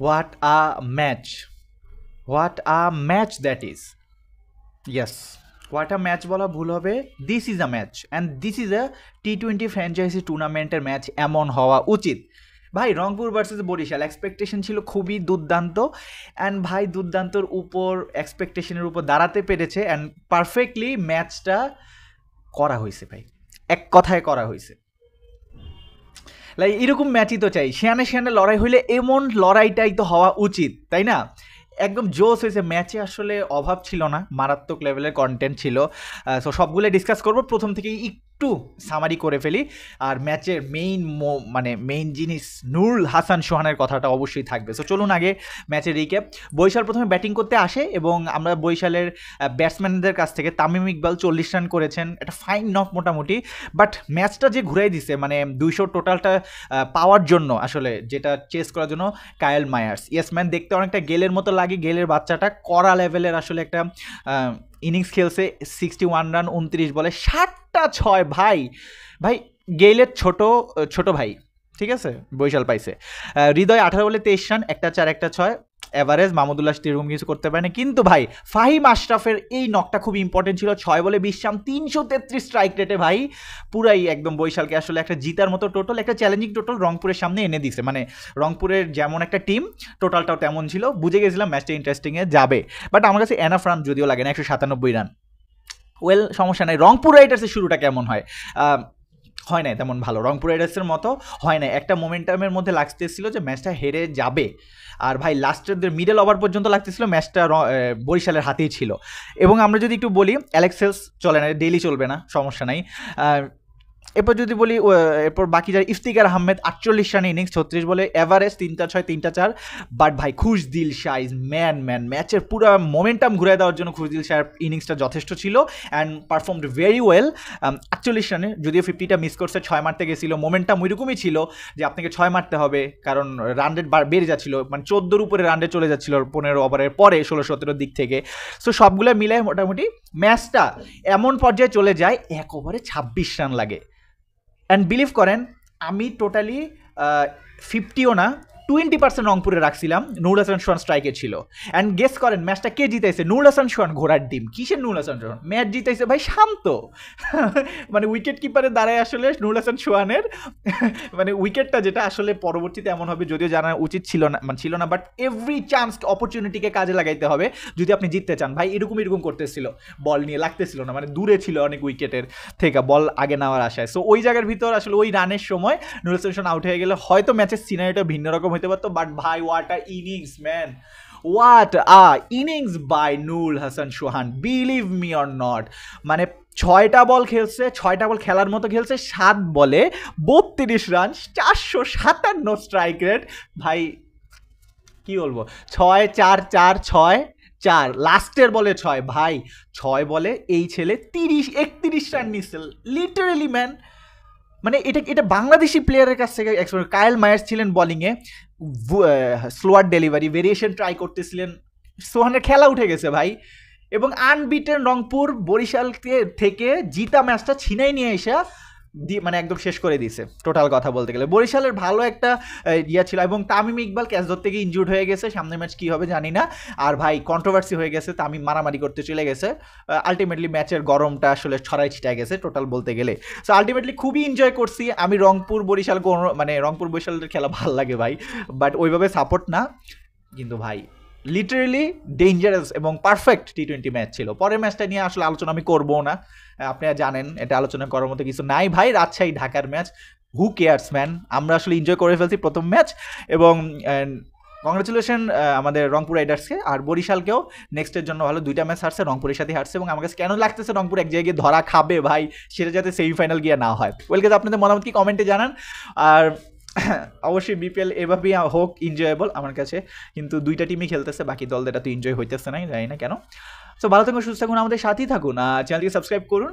What a match! What a match that is! Yes, what a match বলা ভুল হবে। This is a match and this is a টি-20 franchise টুর্নামেন্টের match, এমন হওয়া উচিত। ভাই রংপুর ভার্সেস বরিশাল এক্সপেকটেশন ছিল খুবই দুর্দান্ত, অ্যান্ড ভাই দুর্দান্তর উপর এক্সপেকটেশনের উপর দাঁড়াতে পেরেছে, অ্যান্ড পারফেক্টলি ম্যাচটা করা হয়েছে ভাই, এক কথায় করা হয়েছে। লাইক এরকম ম্যাচই তো চাই, সেয়ানে সেয়ানে লড়াই হইলে এমন লড়াইটাই তো হওয়া উচিত, তাই না? একদম জোস হয়েছে ম্যাচে, আসলে অভাব ছিল না, মারাত্মক লেভেলের কন্টেন্ট ছিল। সো সবগুলো ডিসকাস করবো, প্রথম থেকেই একটু সামারি করে ফেলি। আর ম্যাচের মেইন জিনিস নুরুল হাসান সোহানের কথাটা অবশ্যই থাকবে। সো চলুন আগে ম্যাচের রিক্যাপ। বরিশাল প্রথমে ব্যাটিং করতে আসে এবং আমরা বরিশালের ব্যাটসম্যানদের কাছ থেকে তামিম ইকবাল 40 রান করেছেন, একটা ফাইন নক মোটামুটি। বাট ম্যাচটা যে ঘুরাই দিছে, মানে 200 টোটালটা পাওয়ার জন্য, আসলে যেটা চেস করার জন্য কায়েল মায়ার্স, ইয়েসম্যান দেখতে অনেকটা গেলের মতো লাগে। গেলের বাচ্চাটা কড়া লেভেলের আসলে একটা ইনিংস খেলছে। 61 রান 29 বলে 7টা 6। ভাই গেইলের ছোট ভাই, ঠিক আছে, বরিশাল পাইছে। হৃদয় 18 বলে 23 রান, 1টা 4 1টা 6 এভারেজ। মাহমুদুল্লাহ এরকম কিছু করতে পারে না, কিন্তু ভাই ফাহিম আশরাফের এই নকটা খুব ইম্পর্টেন্ট ছিল। 6 বলে 20 রান, 333 স্ট্রাইক রেটে ভাই পুরাই একদম বরিশালকে আসলে একটা জিতার মতো টোটাল, একটা চ্যালেঞ্জিং টোটাল রংপুরের সামনে এনে দিছে। মানে রংপুরের যেমন একটা টিম, টোটালটাও তেমন ছিল। বুঝে গেছিলাম ম্যাচটা ইন্টারেস্টিংয়ে যাবে, বাট আমার কাছে এনাফ রান যদিও লাগে না, 197 রান। ওয়েল, সমস্যা নাই। রংপুর রাইডার্সের শুরুটা কেমন হয়? হয় নাই তেমন ভালো, রংপুর রাইডার্সের মতো হয় নাই। একটা মোমেন্টামের মধ্যে লাগতেছিল যে ম্যাচটা হেরে যাবে, আর ভাই লাস্টের মিডল ওভার পর্যন্ত লাগতেছিল ম্যাচটা বরিশালের হাতেই ছিল। এবং আমরা যদি একটু বলি, অ্যালেক্স হেলস চলে না, ডেইলি চলবে না, সমস্যা নাই। এরপর যদি বলি, এরপর বাকি যারা, ইফতিকার আহমেদ 48 রানে ইনিংস, 36 বলে এভারেজ, 3টা 6 3টা 4। বাট ভাই খুশদিল শাহ ইজ ম্যান ম্যাচের পুরো মোমেন্টাম ঘুরে দেওয়ার জন্য খুশদিল শাহর ইনিংসটা যথেষ্ট ছিল অ্যান্ড পারফর্মড ভেরি ওয়েল। 48 রানে, যদিও 50টা মিস করছে, 6 মারতে গেছিলো। মোমেন্টাম ওইরকমই ছিল যে আপনাকে 6 মারতে হবে, কারণ রান রেট বেড়ে যাচ্ছিল, মানে 14 উপরে রান রেট চলে যাচ্ছিল 15 ওভারের পরে, 16-17 দিক থেকে। সো সবগুলো মিলায় মোটামুটি ম্যাচটা এমন পর্যায়ে চলে যায় 1 ওভারে 26 রান লাগে। অ্যান্ড বিলিভ করেন, আমি টোটালি 50ও না 20% রংপুরে রাখছিলাম। নুরুল হাসান সোহান স্ট্রাইকে ছিল। অ্যান্ড গেস করেন ম্যাচটা কে জিতাইছে? নুরুল হাসান সোহান, ঘোড়ার ডিম। কিসের নুরুল হাসান সোহান? ম্যাচ জিতাইছে ভাই শান্ত। মানে উইকেট কিপারের দ্বারাই আসলে নুরুল হাসান সোহানের মানে উইকেটটা, যেটা আসলে পরবর্তীতে এমন হবে, যদিও জানা উচিত ছিল না, বাট এভরি চান্স অপরচুনিটিকে কাজে লাগাইতে হবে যদি আপনি জিততে চান। ভাই এরকম করতেছিল, বল নিয়ে লাগতেছিল না, মানে দূরে ছিল অনেক উইকেটের থেকে বল আগে নেওয়ার আশায়। সো ওই জায়গার ভিতর আসলে ওই রানের সময় নুরুল হাসান সোহান আউট হয়ে গেলে হয়তো ম্যাচের সিনারিটা ভিন্ন রকম হতে পারতো। বাট ভাই, what a innings man, what a innings by Nurul Hasan Sohan, believe me or not. মানে 6টা বল খেলছে, 6টা বল খেলার মতো খেলছে, 7 বলে 32 রান, 457 স্ট্রাইক রেট। ভাই কি বলবো, 6 4 4 6 4, লাস্টের বলে 6। ভাই 6 বলে এই ছেলে 31 রান নিচ্ছে, লিটারেলি ম্যান। মানে এটা বাংলাদেশি প্লেয়ারের কাছ থেকে এক্সপেরিয়েন্স। কায়েল মায়ার্স ছিলেন বোলিংয়ে, স্লোয়ার ডেলিভারি, ভেরিয়েশন ট্রাই করতেছিলেন। সোহানের খেলা উঠে গেছে ভাই, এবং আনবিটেন রংপুর বরিশালকে থেকে জিতা ম্যাচটা ছিনাই নিয়ে এসে মানে একদম শেষ করে দিয়েছে টোটাল কথা বলতে গেলে। বরিশালের ভালো একটা ইয়া ছিল, এবং তামিম ইকবাল ক্যাচ ধরতে গিয়ে ইনজুর্ড হয়ে গেছে। সামনের ম্যাচ কী হবে জানি না। আর ভাই কন্ট্রোভার্সি হয়ে গেছে, তামিম মারামারি করতে চলে গেছে। আলটিমেটলি ম্যাচের গরমটা আসলে ছড়াই ছিটায় গেছে টোটাল বলতে গেলে। সো আলটিমেটলি খুবই এনজয় করছি আমি। রংপুর বরিশালের খেলা ভালো লাগে ভাই, বাট ওইভাবে সাপোর্ট না। কিন্তু ভাই লিটারেলি ডেঞ্জারাস এবং পারফেক্ট টি-20 ম্যাচ ছিল। পরের ম্যাচটা নিয়ে আসলে আলোচনা আমি করবো না, আপনারা জানেন এটা আলোচনা করার মতো কিছু নাই ভাই। রাজশাহী ঢাকার ম্যাচ, হু কেয়ার্স ম্যান, আমরা আসলে এনজয় করে ফেলছি প্রথম ম্যাচ। এবং কংগ্রেচুলেশন আমাদের রংপুর রাইডার্সকে। আর বরিশালকেও নেক্সটের জন্য ভালো, 2টা ম্যাচ হারছে, রংপুরের সাথে হারছে। এবং আমার কাছে কেন লাগতেছে রংপুর এক জায়গায় ধরা খাবে ভাই, সেটা যাতে সেমিফাইনাল গিয়ে না হয়। ওয়েলকাম, আপনাদের মতামত কি কমেন্টে জানান। আর অবশ্যই বিপিএল এভাবেই হোক এনজয়েবল আমার কাছে, কিন্তু 2টা টিমই খেলতেছে, বাকি দলদের তো এনজয় হইতেছে না, জানি না কেন। সো ভালো থাকুন, সুস্থ থাকুন, আমাদের সাথেই থাকুন, চ্যানেলটিকে সাবস্ক্রাইব করুন।